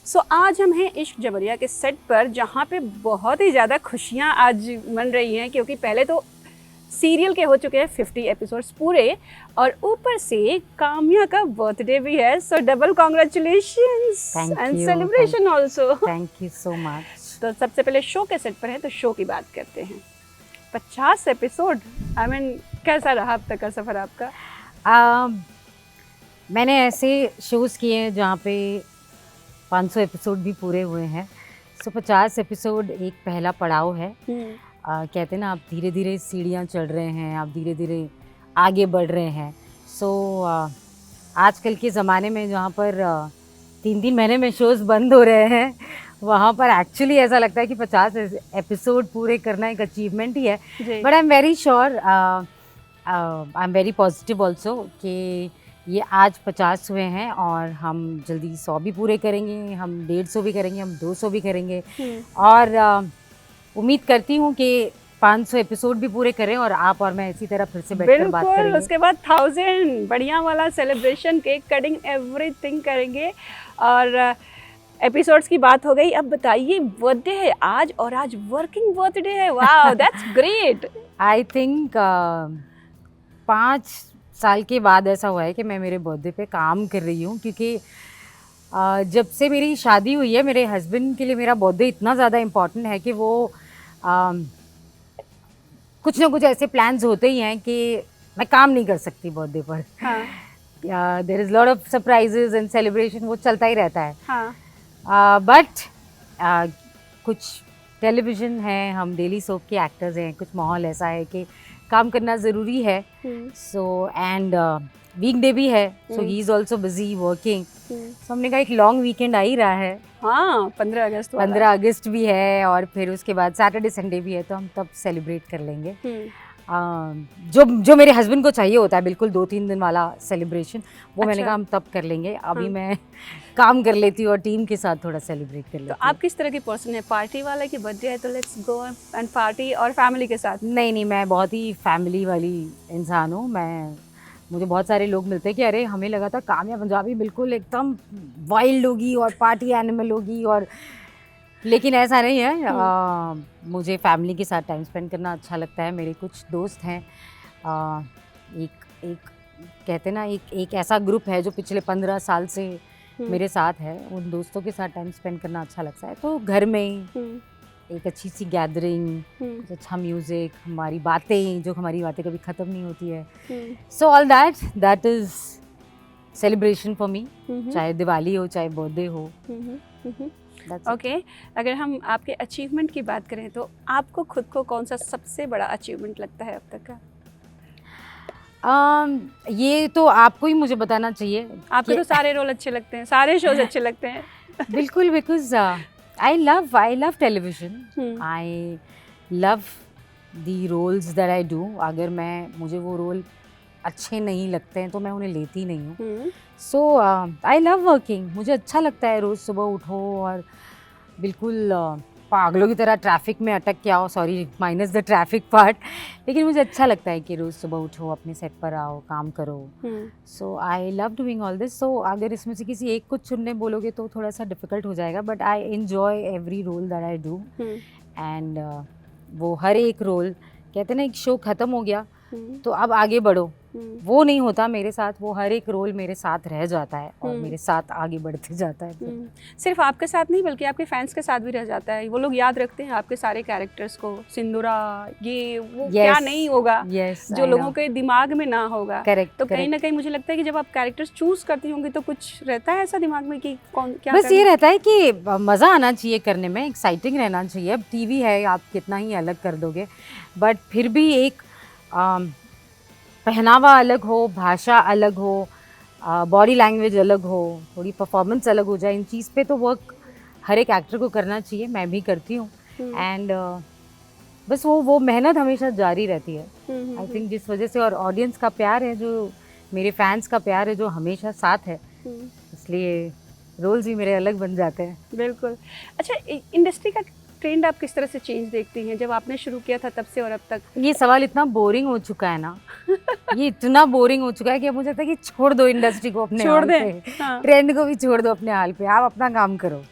सो आज हम हैं इश्क जबरिया के सेट पर, जहाँ पे बहुत ही ज़्यादा खुशियाँ आज मन रही हैं, क्योंकि पहले तो सीरियल के हो चुके हैं 50 एपिसोड्स पूरे, और ऊपर से काम्या का बर्थडे भी है। सो double congratulations and celebration also. Thank you so much. तो सबसे पहले शो के सेट पर है, तो शो की बात करते हैं। 50 एपिसोड, आई मीन कैसा रहा अब तक का सफ़र आपका? मैंने ऐसे शोज़ किए हैं जहाँ पे 500 एपिसोड भी पूरे हुए हैं। सो 50 एपिसोड एक पहला पड़ाव है। कहते हैं ना, आप धीरे धीरे सीढ़ियाँ चढ़ रहे हैं, आप धीरे धीरे आगे बढ़ रहे हैं। सो आजकल के ज़माने में जहाँ पर 3-3 महीने में शोज़ बंद हो रहे हैं, वहाँ पर एक्चुअली ऐसा लगता है कि 50 एपिसोड पूरे करना एक अचीवमेंट ही है। But I am very sure, I am very positive also कि ये आज 50 हुए हैं और हम जल्दी 100 भी पूरे करेंगे, हम 150 भी करेंगे, हम 200 भी करेंगे। और उम्मीद करती हूँ कि 500 एपिसोड भी पूरे करें और आप और मैं इसी तरह फिर से बैठकर बात करेंगे। उसके बाद 1000 बढ़िया वाला सेलिब्रेशन, केक कटिंग, एवरीथिंग करेंगे। और एपिसोड्स की बात हो गई, अब बताइए बर्थडे है आज और आज वर्किंग बर्थडे है। Wow, that's great. I think 5 साल के बाद ऐसा हुआ है कि मैं मेरे बर्थडे पे काम कर रही हूँ, क्योंकि जब से मेरी शादी हुई है, मेरे हस्बैंड के लिए मेरा बर्थडे इतना ज़्यादा इम्पॉर्टेंट है कि वो कुछ ना कुछ ऐसे प्लान्स होते ही हैं कि मैं काम नहीं कर सकती बर्थडे पर। There is lot of surprises and celebration, वो चलता ही रहता है। बट कुछ टेलीविज़न है, हम डेली सोप के एक्टर्स हैं, कुछ माहौल ऐसा है कि काम करना ज़रूरी है। सो एंड वीकडे भी है, so he is also busy working. So हमने कहा एक लॉन्ग वीकेंड आ ही रहा है। हाँ, 15 अगस्त 15 अगस्त भी है और फिर उसके बाद सैटरडे संडे भी है, तो हम तब सेलिब्रेट कर लेंगे। जो मेरे हस्बैंड को चाहिए होता है, बिल्कुल 2-3 दिन वाला सेलिब्रेशन, वो मैंने कहा हम तब कर लेंगे। अभी मैं काम कर लेती हूँ और टीम के साथ थोड़ा सेलिब्रेट कर लेती हूँ। तो आप किस तरह की पर्सन है? पार्टी वाला की बर्थडे है तो लेट्स गो एंड पार्टी, और फैमिली के साथ? नहीं, मैं बहुत ही फैमिली वाली इंसान हूँ। मुझे बहुत सारे लोग मिलते हैं कि अरे हमें लगा था काम्या पंजाबी बिल्कुल एकदम वाइल्ड होगी और पार्टी एनिमल होगी, और लेकिन ऐसा नहीं है। मुझे फैमिली के साथ टाइम स्पेंड करना अच्छा लगता है। मेरे कुछ दोस्त हैं, एक कहते ना, एक ऐसा ग्रुप है जो पिछले 15 साल से मेरे साथ है। उन दोस्तों के साथ टाइम स्पेंड करना अच्छा लगता है। तो घर में ही एक अच्छी सी गैदरिंग, अच्छा म्यूज़िक, हमारी बातें कभी ख़त्म नहीं होती है। So all that is celebration for me, चाहे दिवाली हो चाहे बर्थडे हो। ओके, अगर हम आपके अचीवमेंट की बात करें तो आपको खुद को कौन सा सबसे बड़ा अचीवमेंट लगता है अब तक का? ये तो आपको ही मुझे बताना चाहिए। आपको तो सारे रोल अच्छे लगते हैं, सारे शोज अच्छे लगते हैं। बिल्कुल, because I love television. I love the roles that I do. अगर मुझे वो रोल अच्छे नहीं लगते हैं तो मैं उन्हें लेती नहीं हूँ। So I love working. मुझे अच्छा लगता है रोज़ सुबह उठो और बिल्कुल पागलों की तरह ट्रैफिक में अटक के आओ, sorry minus the traffic part, लेकिन मुझे अच्छा लगता है कि रोज़ सुबह उठो, अपने सेट पर आओ, काम करो। So I love doing all this. So अगर इसमें से किसी एक को चुनने बोलोगे तो थोड़ा सा डिफ़िकल्ट हो जाएगा, but I enjoy every role that I do. And वो हर एक रोल, कहते हैं ना, एक शो ख़त्म हो गया तो अब आगे बढ़ो, वो नहीं होता मेरे साथ। वो हर एक रोल मेरे साथ रह जाता है और मेरे साथ आगे बढ़ते जाता है। सिर्फ आपके साथ नहीं बल्कि आपके फैंस के साथ भी रह जाता है। वो लोग याद रखते हैं आपके सारे कैरेक्टर्स को, सिंदूरा, ये वो क्या नहीं होगा जो लोगों के दिमाग में ना होगा। तो कहीं ना कहीं मुझे लगता है कि जब आप कैरेक्टर्स चूज करती होंगी तो कुछ रहता है ऐसा दिमाग में कि कौन क्या। बस ये रहता है कि मज़ा आना चाहिए करने में, एक्साइटिंग रहना चाहिए। अब टीवी है, आप कितना ही अलग कर दोगे, बट फिर भी एक पहनावा अलग हो, भाषा अलग हो, बॉडी लैंग्वेज अलग हो, थोड़ी परफॉर्मेंस अलग हो जाए, इन चीज़ पे तो वर्क हर एक एक्टर को करना चाहिए। मैं भी करती हूँ। एंड बस वो मेहनत हमेशा जारी रहती है। आई थिंक जिस वजह से, और ऑडियंस का प्यार है, जो मेरे फैंस का प्यार है जो हमेशा साथ है, इसलिए रोल्स भी मेरे अलग बन जाते हैं। बिल्कुल। अच्छा, इंडस्ट्री का ट्रेंड आप किस तरह से चेंज देखती हैं, जब आपने शुरू किया था तब से और अब तक? ये सवाल इतना बोरिंग हो चुका है ना ये इतना बोरिंग हो चुका है कि अब मुझे लगता है कि छोड़ दो इंडस्ट्री को अपने छोड़ हाल दें, पे, हाँ। ट्रेंड को भी छोड़ दो अपने हाल पे, आप अपना काम करो।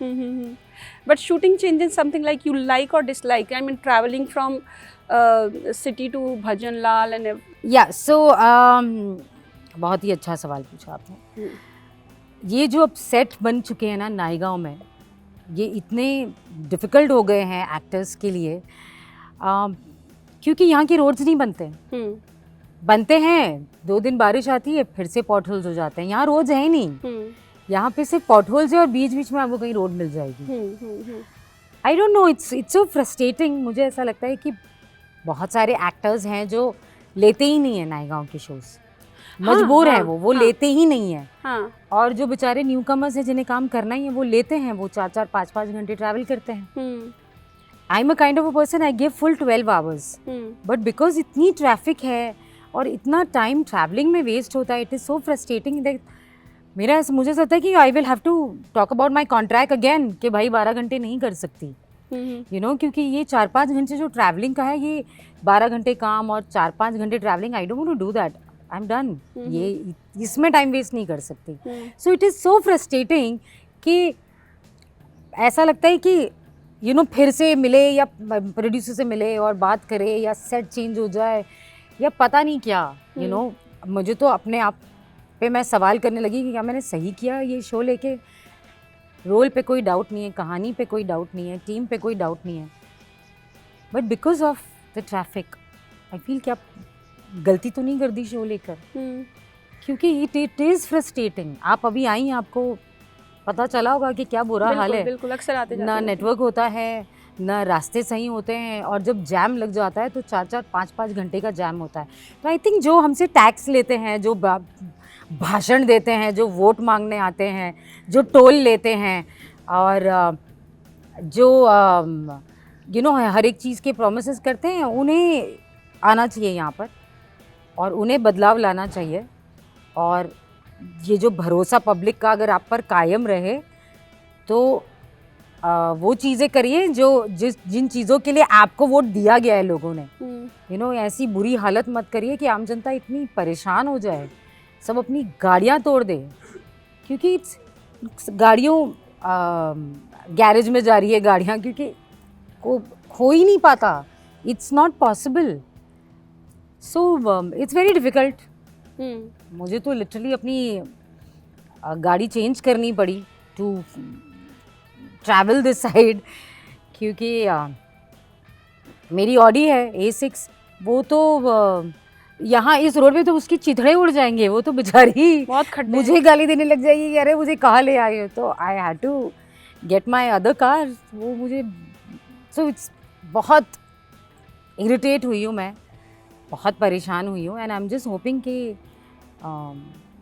But shooting changes something like you like or dislike. I mean, traveling from city to Bhajan Lal and सो बहुत ही अच्छा सवाल पूछा आपने। ये जो अब सेट बन चुके हैं ना नायगांव में, ये इतने डिफ़िकल्ट हो गए हैं एक्टर्स के लिए, क्योंकि यहाँ के रोड्स नहीं बनते। बनते हैं, 2 दिन बारिश आती है फिर से पॉट होल्स हो जाते हैं। यहाँ रोड्स है ही नहीं, यहाँ पे सिर्फ पॉट होल्स है और बीच बीच में आपको कहीं रोड मिल जाएगी। I don't know, it's so frustrating. मुझे ऐसा लगता है कि बहुत सारे एक्टर्स हैं जो लेते ही नहीं है नायगांव के शोज़, मजबूर हैं वो लेते ही नहीं है। और जो बेचारे न्यू कमर्स हैं जिन्हें काम करना ही है वो लेते हैं, वो 4-4 5-5 घंटे ट्रैवल करते हैं। I am a kind of a person, I give full 12 hours, but because इतनी ट्रैफिक है और इतना टाइम ट्रैवलिंग में वेस्ट होता है, it is so frustrating that मुझे लगता है कि I will have to talk about my contract again कि भाई 12 घंटे नहीं कर सकती, यू नो, क्योंकि ये 4-5 घंटे जो ट्रैवलिंग का है, ये 12 घंटे काम और 4-5 घंटे travelling, I don't want to do that, I am done. ये इसमें टाइम वेस्ट नहीं कर सकती। So it is so frustrating कि ऐसा लगता है कि यू नो फिर से मिले या प्रोड्यूसर से मिले और बात करे या सेट चेंज हो जाए या पता नहीं क्या, यू नो। मुझे तो अपने आप पे मैं सवाल करने लगी कि क्या मैंने सही किया ये शो लेके। रोल पे कोई डाउट नहीं है, कहानी पे कोई डाउट नहीं है, टीम पे कोई डाउट नहीं है, but because of the traffic I feel कि आप गलती तो नहीं कर दी शो लेकर, क्योंकि इट इज़ फ्रस्ट्रेटिंग। आप अभी आई, आपको पता चला होगा कि क्या बुरा हाल है। बिल्कुल, अक्सर आते जाते ना हैं। नेटवर्क होता है, ना रास्ते सही होते हैं, और जब जैम लग जाता है तो 4-4 5-5 घंटे का जैम होता है। तो आई थिंक जो हमसे टैक्स लेते हैं, जो भाषण देते हैं, जो वोट मांगने आते हैं, जो टोल लेते हैं, और जो यू नो हर एक चीज़ के प्रोमिसेस करते हैं, उन्हें आना चाहिए यहाँ पर और उन्हें बदलाव लाना चाहिए। और ये जो भरोसा पब्लिक का अगर आप पर कायम रहे तो वो चीज़ें करिए जिन चीज़ों के लिए आपको वोट दिया गया है लोगों ने। यू नो ऐसी बुरी हालत मत करिए कि आम जनता इतनी परेशान हो जाए, सब अपनी गाड़ियाँ तोड़ दे, क्योंकि गाड़ियों गैरेज में जा रही है गाड़ियाँ, क्योंकि को हो ही नहीं पाता, it's not possible. So it's very difficult. मुझे तो लिटरली अपनी गाड़ी चेंज करनी पड़ी टू ट्रैवल दिस साइड, क्योंकि मेरी ऑडी है A6, वो तो यहाँ इस रोड पे तो उसकी चिथड़े उड़ जाएंगे, वो तो बेचारी बहुत खड्डे मुझे गाली देने लग जाएगी कि अरे मुझे कहाँ ले आए हो। तो I had to get my other car. वो मुझे सो इट्स बहुत इरिटेट हुई हूँ मैं, बहुत परेशान हुई हूँ। And I am just hoping कि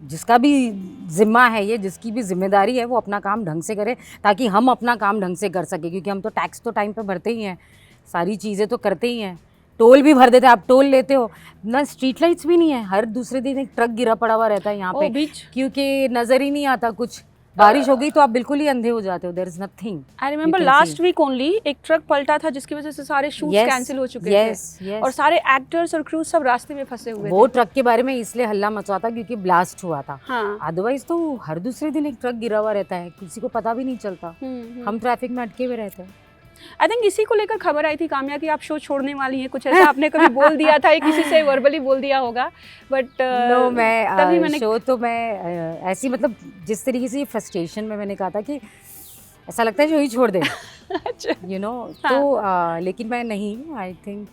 जिसका भी ज़िम्मा है, ये जिसकी भी जिम्मेदारी है, वो अपना काम ढंग से करे ताकि हम अपना काम ढंग से कर सकें, क्योंकि हम तो टैक्स तो टाइम पे भरते ही हैं, सारी चीज़ें तो करते ही हैं, टोल भी भर देते हैं। आप टोल लेते हो ना, स्ट्रीट लाइट्स भी नहीं है, हर दूसरे दिन एक ट्रक गिरा पड़ा हुआ रहता है यहाँ पे, क्योंकि नज़र ही नहीं आता कुछ। बारिश हो गई तो आप बिल्कुल ही अंधे हो जाते हो, there is nothing. I remember last week only एक ट्रक पलटा था जिसकी वजह से सारे शूट्स कैंसिल हो चुके थे और सारे एक्टर्स और क्रूज सब रास्ते में फंसे हुए थे। वो ट्रक के बारे में इसलिए हल्ला मचा था क्योंकि ब्लास्ट हुआ था। हाँ। अदरवाइज तो हर दूसरे दिन एक ट्रक गिरा हुआ रहता है, किसी को पता भी नहीं चलता, हम ट्रैफिक में अटके हुए रहते हैं। आई थिंक इसी को लेकर खबर आई थी काम्या कि आप शो छोड़ने वाली हैं, कुछ ऐसा आपने कभी बोल दिया था, किसी से वर्बली बोल दिया होगा, बट नो, मैं शो तो मैं ऐसी मतलब जिस तरीके से फ्रस्ट्रेशन में मैंने कहा था कि ऐसा लगता है जो ही छोड़ दे, यू नो। तो लेकिन मैं नहीं, आई थिंक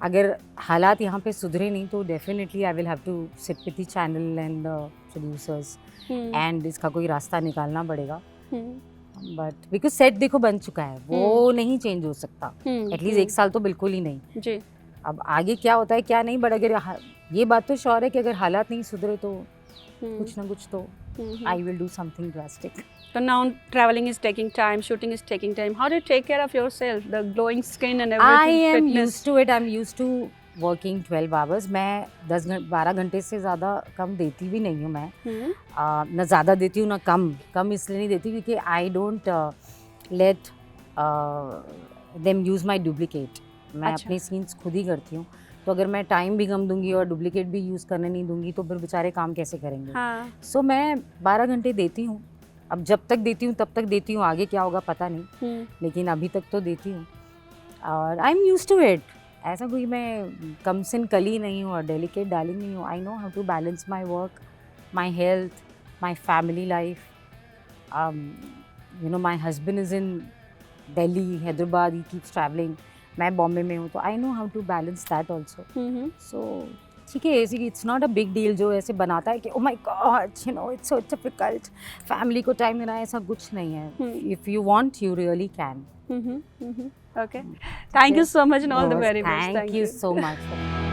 अगर हालात यहाँ पे सुधरे नहीं तो definitely I will have to sit with the channel and the producers and इसका कोई रास्ता निकालना पड़ेगा। बट बिकॉज सेट देखो बन चुका है, वो नहीं चेंज हो सकता, एटलीस्ट 1 साल तो बिल्कुल ही नहीं जी। अब आगे क्या होता है क्या नहीं, बट अगर ये बात तो श्योर है कि अगर हालात नहीं सुधरे तो कुछ ना कुछ तो I will do something drastic. So now traveling is taking time, shooting is taking time. How do you take care of yourself, the glowing skin and everything? I am used to it. I'm used to working 12 hours. मैं 12 घंटे से ज़्यादा कम देती भी नहीं हूँ मैं। ना ज़्यादा देती हूँ ना कम इसलिए नहीं देती क्योंकि I don't let them use my duplicate. मैं अच्छा। अपनी सीन्स खुद ही करती हूँ, तो अगर मैं टाइम भी कम दूंगी और डुप्लीकेट भी यूज़ करने नहीं दूंगी तो फिर बेचारे काम कैसे करेंगे। हाँ। सो मैं 12 घंटे देती हूँ, अब जब तक देती हूँ तब तक देती हूँ, आगे क्या होगा पता नहीं, लेकिन अभी तक तो देती हूँ और I am use to it. ऐसा कोई मैं कम सिन कली नहीं हूँ और डेलिकेट डार्लिंग नहीं हूँ। I know how to balance my work, my health, my family life. You know my husband is in Delhi, Hyderabad, he keeps travelling, मैं बॉम्बे में हूँ, तो I know how to balance that also. So ठीक है, ऐसी it's not a big deal जो ऐसे बनाता है कि oh my god you know it's so difficult, family को टाइम देना, ऐसा कुछ नहीं है। If you want you really can. Okay. Thank you so much and all the very best. Thank you so much.